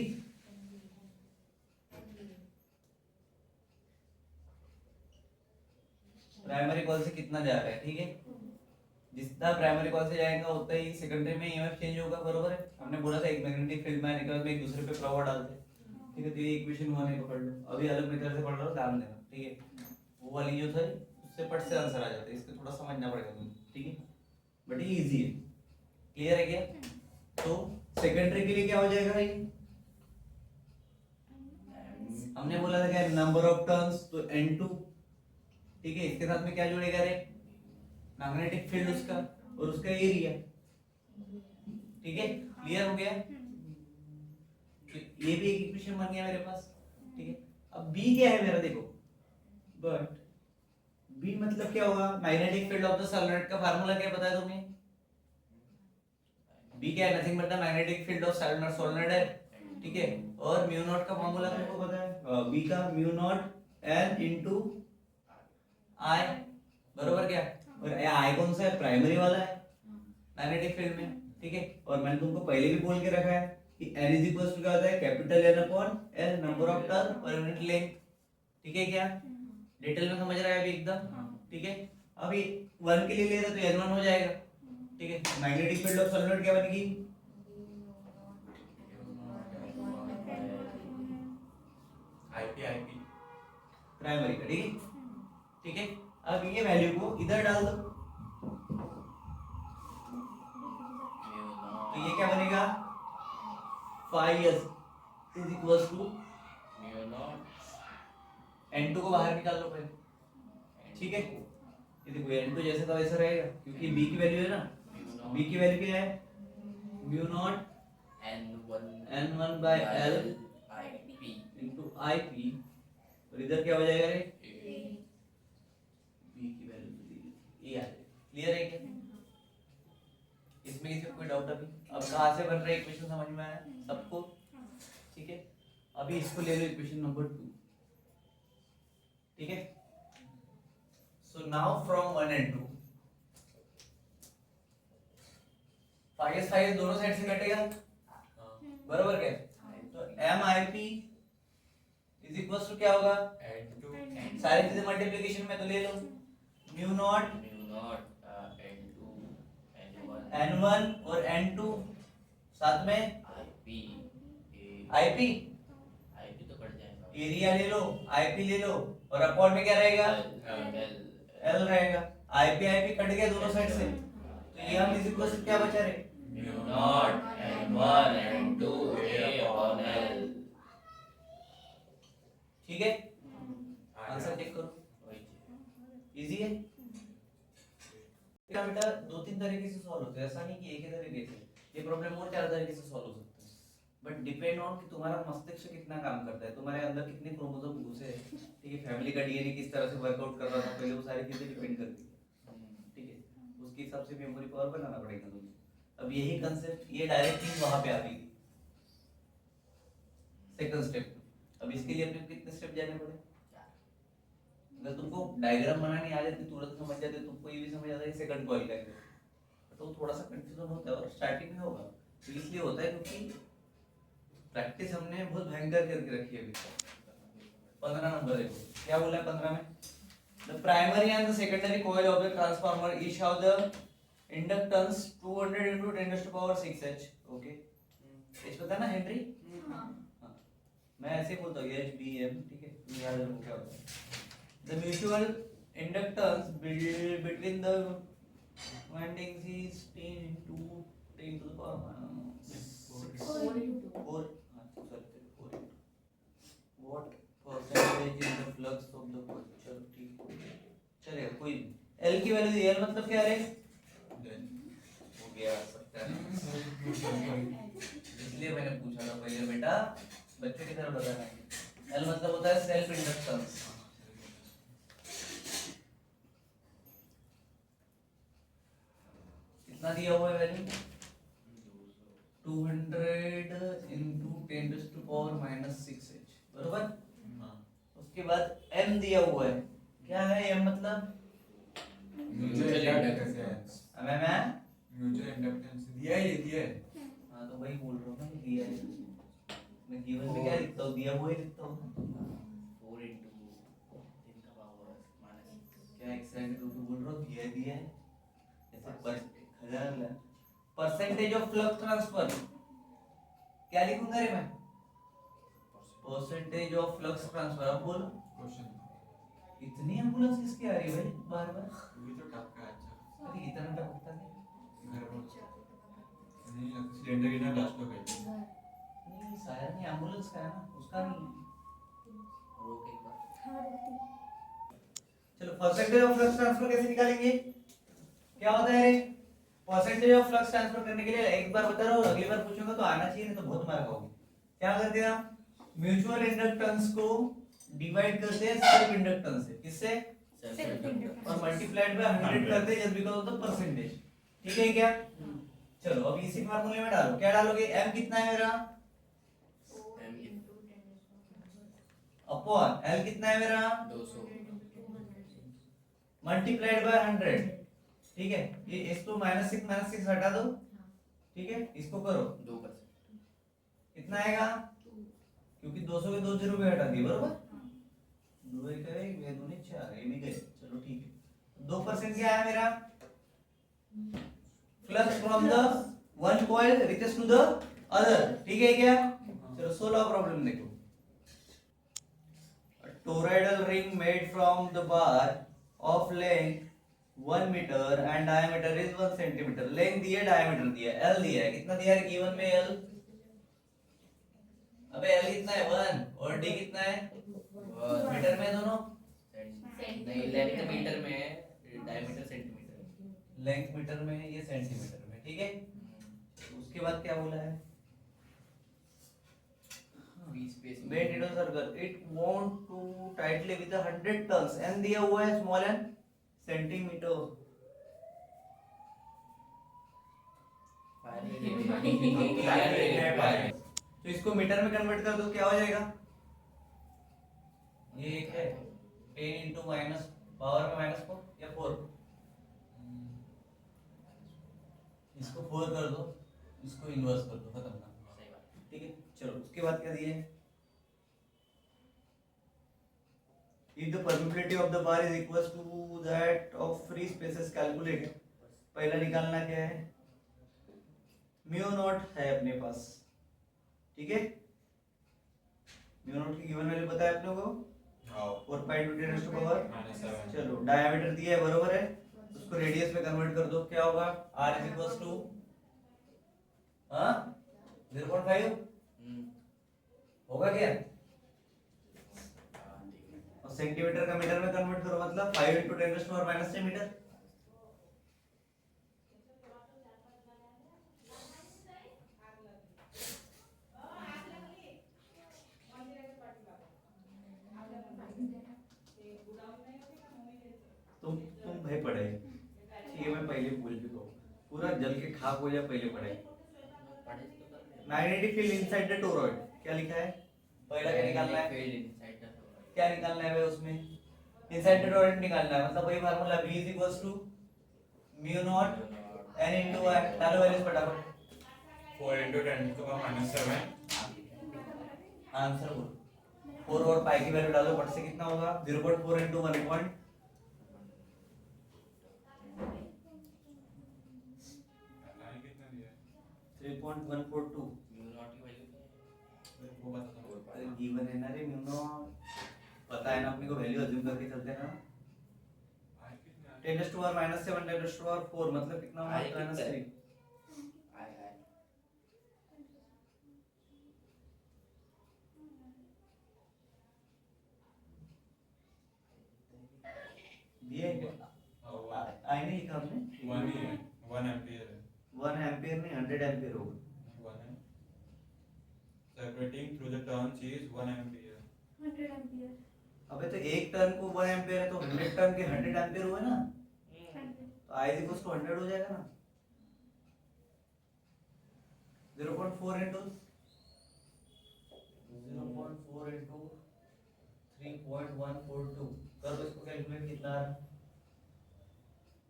primary coil से कितना जा रहा है, ठीक है। जितना प्राइमरी कॉइल से जाएगा उतना ही सेकेंडरी में ईएमएफ चेंज होगा, बरोबर है। हमने बोला था एक मैग्नेटिक फील्ड में आने के बाद में एक दूसरे पे प्रभाव डालते हैं, ठीक है। तो ये इक्वेशन 1 है, पकड़ लो। अभी अलग मेथड से पढ़ रहा हूँ, ध्यान देना, ठीक है। वो वाली जो था उससे पट से आंसर आ जाता है, इसको थोड़ा समझना पड़ेगा तुम्हें, ठीक है। बट ये इजी है, क्लियर है क्या। तो सेकेंडरी के लिए क्या हो जाएगा भाई, हमने बोला था क्या, नंबर ऑफ टर्न्स, तो n2, ठीक है। इसके साथ में क्या जुड़ेगा रे, मैग्नेटिक फील्ड उसका और उसका एरिया, ठीक है। क्लियर हो गया, तो ये भी एक इक्वेशन बन गया मेरे पास, ठीक है। अब B क्या है मेरा, देखो, बट B मतलब क्या होगा, magnetic field of the solenoid का फार्मूला क्या पता है तुम्हें, B क्या है, nothing but the magnetic field of solenoid है, ठीक है। और म्यू नॉट का फार्मूला तुमको पता है, B का mu not N into I, बरोबर क्या। और I कौन सा है, प्राइमरी वाला है मैग्नेटिक फील्ड में, ठीक है। और मैंने तुमको पहले भी बोल के रखा है कि N इज इक्वल टू क्या होता है, capital N upon L, number of turn per unit length, ठीक है क्या। डिटेल में समझ रहा है अभी एकदम, ठीक है। अभी 1 के लिए ले रहे तो N1 हो जाएगा, ठीक है। मैग्नेटिक फील्ड ऑफ सोलेनॉइड क्या बनेगी, IP प्राइमरी का, ठीक है, ठीक है। अब ये वैल्यू को इधर डाल दो, तो ये क्या बनेगा, 5s is equal to n2 को बाहर निकाल लो पहले, ठीक है। ये देखो n2 जैसे का वैसा रहेगा क्योंकि b की वैल्यू है ना, b की वैल्यू क्या है mu naught n1 by l into ip, और इधर क्या हो जाएगा रे, b की वैल्यू तो दी थी a आ जाएगी। क्लियर है क्या? इसमें किसी को कोई डाउट अभी? अब कहाँ से बन रहा है इक्वेशन समझ में आया सबको? ठीक है, अभी इसको ले लो इक्वेशन नंबर 2। ठीक है, so now from 1 and 2 five five दोनों साइड से कटेगा, बराबर क्या? तो m I p is equal to क्या होगा, सारी चीजें मल्टीप्लिकेशन में तो ले लो, म्यू नॉट n1 और n2 साथ में ip, तो कट जाएगा, एरिया ले लो, ip ले लो, और अपॉन में क्या रहेगा, l रहेगा। ip कट गया दोनों साइड से, तो ये हम इज इक्वल टू क्या बचा रे, mu naught n1 n2 a upon l। ठीक है, आंसर चेक करो, इजी है बेटा। दो तीन तरीके से सॉल्व होता है, ऐसा नहीं कि एक ही तरीके से, ये प्रॉब्लम और चार तरीके से सॉल्व हो सकता है, बट डिपेंड ऑन कि तुम्हारा मस्तिष्क कितना काम करता है, तुम्हारे अंदर कितने क्रोमोसोम घुसे हैं, ठीक है, फैमिली का डीएनए किस तरह से वर्कआउट कर रहा था पहले, वो सारी चीजें डिपेंड करती है, ठीक है, उसके हिसाब से मेमोरी पावर बनाना पड़ेगा तुम्हें। अब यही कंसेप्ट, ये डायरेक्ट चीज वहां पे आ गई सेकंड स्टेप। अब इसके लिए अपने कितने स्टेप जाने पड़े, अगर तुमको डायग्राम बनानी आ जाती तुरंत समझ जाते, तुमको ये भी समझ आता है सेकंड कॉइल का है, तो थोड़ा सा कंफ्यूजन होता है, और स्टार्टिंग में होगा, तो इसलिए होता है क्योंकि प्रैक्टिस हमने बहुत भयंकर करके रखी है अभी तक। 15 नंबर देखो क्या बोला है 15 में, the primary and the secondary coil of the transformer each have the inductance 200 into 10⁶h। Okay, H पता है ना हेनरी? हाँ, मैं ऐसे बोलता हूँ एच बी एम, ठीक है, तुम याद रखो क्या होता है। The mutual inductance between the windings is 10 into 10 to the power 4. What percentage is the flux of the coil? चलो ठीक है, चलेगा कोई नहीं। L की वैल्यू दी, L मतलब क्या है? हो गया सकता है, इसलिए मैंने पूछा था पहले बेटा, बच्चों की तरह बताना है। L मतलब होता है सेल्फ इंडक्टेंस। कितना दिया हुआ है वैल्यू, 200 into 10⁻⁻⁶h, बरोबर। उसके बाद m दिया हुआ है, क्या है m मतलब, म्यूचुअल इंडक्टेंस दिया है, ये दिया है। हाँ तो वही बोल रहा हूँ ना, दिया है, मैं गिवन में क्या लिखता हूँ, दिया हुआ ही लिखता हूँ, 4 into 10 का पावर माइनस क्या एक्सैक्ट रूप में बोल रहा हूँ, दिया है ऐसे पर परसेंटेज ऑफ फ्लक्स ट्रांसफर क्या लिखूंगा रे मैं, परसेंटेज ऑफ फ्लक्स ट्रांसफर। अब बोलो क्वेश्चन इतनी एम्बुलेंस किसकी आ रही है भाई बार बार, ये तो टप का अच्छा अरे इतना टपकता है, घर पर नहीं लगता, सिलेंडर गिरना लास्ट हो गई। नहीं शायद नहीं, एम्बुलेंस का है ना, उसका नहीं है। रोक एक बार। चलो परसेंटेज ऑफ फ्लक्स ट्रांसफर कैसे निकालेंगे, क्या होता है रे, परसेंटेज ऑफ फ्लक्स ट्रांसफर करने के लिए एक बार बता रहा हूँ, अगली बार पूछूंगा तो आना चाहिए, नहीं तो बहुत मार खाओगे। क्या करते हैं हम, म्यूचुअल इंडक्टेंस को डिवाइड करते हैं सेल्फ इंडक्टेंस से, किससे, और मल्टीप्लाइड बाय 100 करते हैं just because of the percentage. ठीक है क्या, चलो अब इसी फार्मूले में डालो, क्या डालोगे, m कितना है मेरा, अपॉन l कितना है मेरा, 200 मल्टीप्लाइड बाय 100। ठीक है, ये इसको -6 हटा दो, ठीक है, इसको करो 2%। कितना आएगा, क्योंकि 200 के 2 जीरो भी हटा दिए, बरोबर, 2 1 है 2 दूनी 4, ये भी गए, चलो ठीक है। 2% क्या है मेरा, flux from the one coil reaches to the other, ठीक है क्या। चलो 16 प्रॉब्लम देखो, toroidal ring made from the bar of length 1 meter and diameter is 1 centimeter, length दिया, diameter दिया, l दिया है, कितना दिया है गिवन में l, अबे l कितना है 1 और d कितना है, मीटर में दोनों नहीं लेंथ मीटर में है, डायमीटर सेंटीमीटर, लेंथ मीटर में है, ये सेंटीमीटर में, ठीक है। उसके बाद क्या बोला है, free space When it was circle, it wound too tightly with 100 tons and दिया हुआ है small and सेंटीमीटर। तो इसको मीटर में कन्वर्ट कर दो, क्या हो जाएगा, ये एक है 10 इंटू माइनस पावर में -4 या 4, इसको 4 कर दो, इसको इन्वर्स कर दो, खत्म ना, सही बात। ठीक है। चलो उसके बाद क्या दिए, if the permeability of the bar is equals to that of free spaces calculated, पहला निकालना क्या है, म्यू नॉट है अपने पास, ठीक है। म्यू नॉट की गिवन वैल्यू पता है अपने को, हाँ 4 टू पावर -7 चलो डायमीटर दिया है, बरोबर है, उसको रेडियस में कन्वर्ट कर दो, क्या होगा, r इज इक्वल्स टू 0.5 होगा क्या, और सेंटीमीटर का मीटर में कन्वर्ट करो, मतलब 5 इंटू 10⁻⁻6 मीटर। तुम भाई पढ़े, ठीक है, मैं पहले बोल भी कहूँ, पूरा जल के खाक हो जाए, पहले पढ़े। Magnetic field inside the toroid, क्या लिखा है, पहला क्या निकालना है, क्या निकालना है भाई उसमें, इनसाइड द टोरॉइड निकालना है, मतलब वही formula V is equals to mu not n into y, डालो वैल्यूज फटाफट, 4 into 10⁻⁷ आंसर बोल, 4 और पाई की वैल्यू डालो, पट से कितना होगा, 0.4 इंटू 1 कितना दिया 3.142, वो बता दो। अरे गिवन है ना रे, म्यू नॉट पता है ना अपने को, वैल्यू अज्यूम करके चलते हैं ना, आई कितना 10⁻⁷ 10⁻⁴ मतलब कितना होगा, आई कितना है? -3, दिया है क्या, आई नहीं लिखा हमने, 1 ही है, 1 एम्पीयर है, 1 एम्पीयर नहीं 100 एम्पीयर होगा, 1 है, separating through the turns is 1 ampere. 100 ampere, अबे तो एक टर्न को 1 एम्पीयर है, तो 100 टर्न के 100 एम्पीयर हुए ना, 100 तो I इक्वल्स टू 100 हो जाएगा ना, 0.4 इंटू 3.142 कर दो इसको कैलकुलेट, कितना आ रहा है,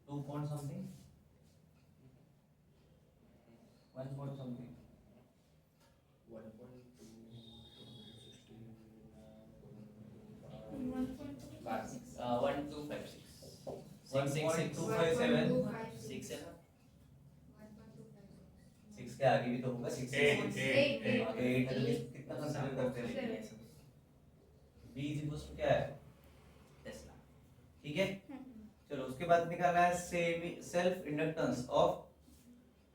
2 पॉइंट समथिंग, 1 पॉइंट समथिंग, 1.257, 6 के आगे भी तो होगा, 6 से 8 8 8 है, तो कितना कंसीडर करते हैं, B इज इक्वल्स टू क्या है, ठीक है। चलो उसके बाद निकालना है सेल्फ इंडक्टेंस ऑफ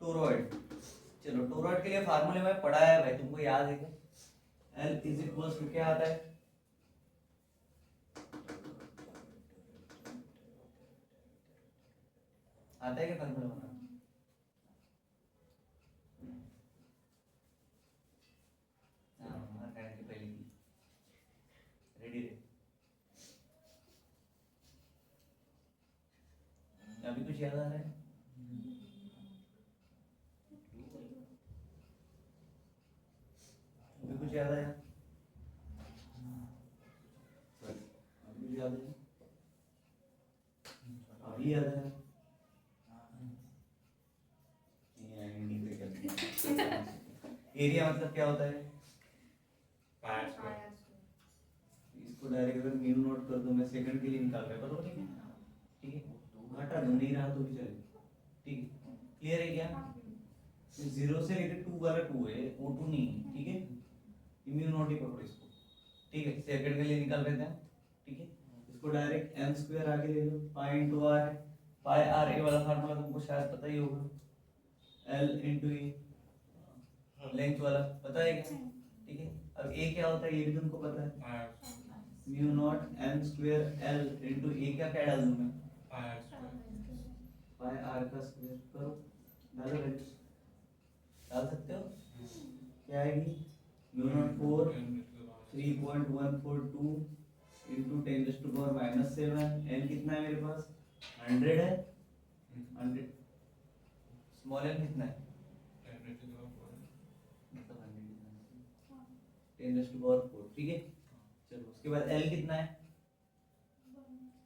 टोरॉइड, चलो टोरॉइड के लिए फार्मूले में पढ़ा है भाई, तुमको याद है क्या, L इज इक्वल्स टू क्या आता है, आता है क्या फार्मूला बना, पहले रेडी रे, अभी कुछ याद आ रहा है, अभी कुछ याद आया, अभी कुछ याद है, अभी याद आया, एरिया मतलब क्या होता है, पायर स्क्वायर। इसको डायरेक्ट अगर म्यू नोट कर दो, मैं सेकंड के लिए निकाल रहा है, बरोबर है, ठीक है, घटा दो, नहीं रहा तो भी चलेगा, ठीक है, क्लियर है क्या, 0 से लेकर 2 वाला 2 है, O2 नहीं है, ठीक है, म्यू नोट ही पकड़ो इसको, ठीक है, सेकंड के लिए निकाल रहे थे, ठीक है, इसको डायरेक्ट m स्क्वायर आगे ले लो, पाई इंटू r है, पाई r ए वाला फार्मूला तुमको शायद पता ही होगा, l इंटू ए, लेंथ वाला पता है क्या, ठीक है, अब a क्या होता है ये भी तुमको पता है, pi r mu not m square l into a क्या क्या डाल दूं मैं, पायर स्क्वायर पाई आर का स्क्वायर करो, डालो वैल्यूज, डाल सकते हो, क्या आएगी म्यू नॉट 4 3.142 इंटू 10⁻⁻7, एन कितना है मेरे पास 100 है, 100 स्मॉल एन कितना है मतलब 10⁻4, ठीक है। चलो उसके बाद एल कितना है,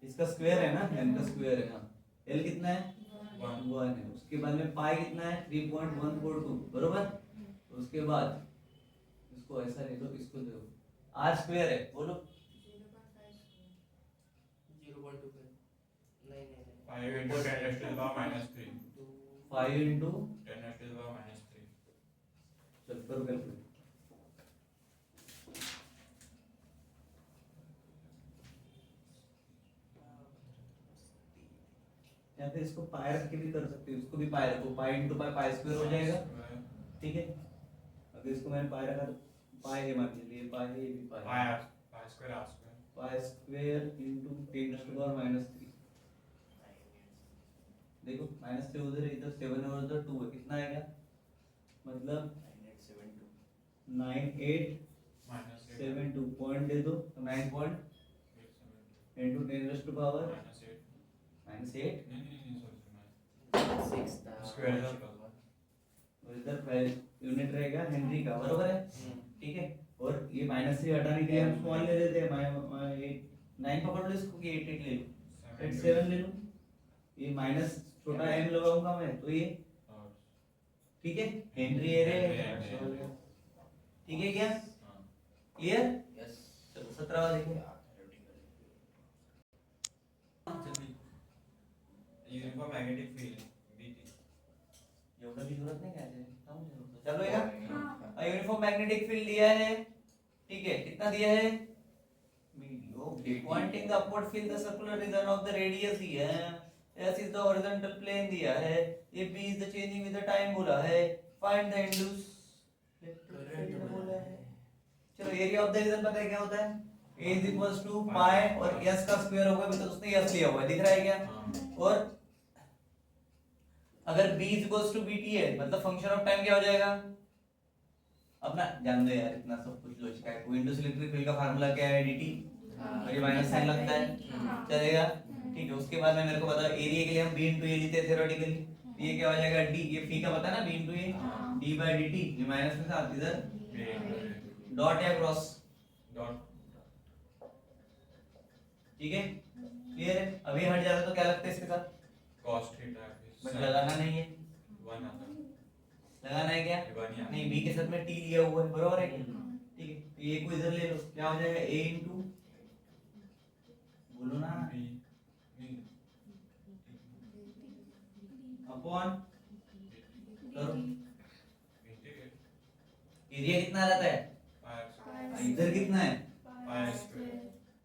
इसका स्क्वायर है ना, एन का स्क्वायर है, हाँ एल कितना है 1 है। उसके बाद में पाई कितना है 3.142 बरोबर। उसके बाद इसको ऐसा ले लो, इसको दे दो, आर स्क्वायर है बोलो 0.25 नहीं नहीं 5 into 10⁻⁻3 5 इंटू 10⁻⁻3 चल करो कैलकुलेट, या फिर इसको पाई रख के भी कर सकते हो, इसको भी पाई रखो, pi into pi pi square हो जाएगा, ठीक है। अगर इसको मैंने पाई रखा तो पाई है, मान लीजिए पाई है, ये भी पाई है, pi square r square pi square into 10⁻⁻3, देखो -3 उधर है, इधर 7 है और उधर 2 है, कितना आएगा मतलब 9872 पॉइंट दे दो तो 9 पॉइंट इंटू 10⁻⁻8 6 था Square और इधर यूनिट रहेगा हेनरी का, बरोबर है, ठीक है। और ये -3 हटाने के लिए हम स्मॉल ले लेते हैं, 9 पकड़ लो इसको कि 8 ले लो, 7 ले लो, ये माइनस छोटा m लगाऊंगा मैं तो ये, ठीक है हेनरी एरिया, ठीक है क्या क्लियर। यस चलो 17वां देखो, यूनिफॉर्म मैग्नेटिक फील्ड BT एवढं भी जरूरत नहीं काय चलो यार, यूनिफॉर्म मैग्नेटिक फील्ड दिया है, ठीक है कितना दिया है pointing the upward field the circular region of the radius दिया है, S is the horizontal plane दिया है, ये B is the changing with the time बोला है, find the induce electric field बोला है। चलो एरिया ऑफ द रीजन पता है क्या होता है, A इज इक्वल्स टू पाई और S का स्क्वायर होगा, मतलब उसने S लिया हुआ है, दिख रहा है क्या। और अगर B is equals to BT है मतलब फंक्शन ऑफ टाइम क्या हो जाएगा, अपना जान दो यार, इतना सब कुछ लॉजिक है, कोई इंड्यूस इलेक्ट्रिक फील्ड का फार्मूला क्या है dt, और ये माइनस साइन लगता है, चलेगा ठीक है। उसके बाद में मेरे को बता एरिया के लिए हम b into a लेते हैं थ्योरेटिकली, ये क्या हो जाएगा d, ये फी का पता है ना b into a d/dt, ये माइनस के साथ इधर डॉट या क्रॉस, डॉट ठीक है क्लियर है। अभी हट जाता तो क्या लगता है इसके साथ, cos थीटा बट लगाना नहीं है, 1 आता है, लगाना है क्या 1 यहाँ नहीं, b के साथ में t लिया हुआ है बरोबर है क्या, ठीक है तो ये को इधर ले लो, क्या हो जाएगा a into बोलो ना B नहीं अपॉन करो, इंटीग्रेट एरिया कितना रहता है pi इधर कितना है pi square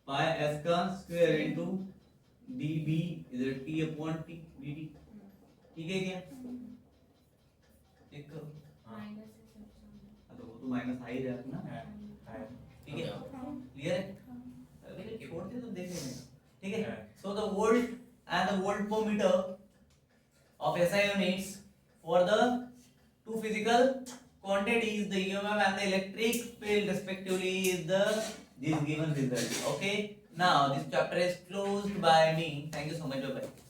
पाई s का स्क्वायर इनटू db इधर t अपॉन t dt, ठीक है क्या चेक करो, हाँ तो वो तो माइनस आ ही जाता ना, है ठीक है क्लियर है, अभी छोड़ते तो देख लेंगे, ठीक है। So the volt and the voltmeter of SI units for the two physical quantities, the EMF and the electric field respectively is the this given result. Okay, now this chapter is closed by me. Thank you so much. Bye bye.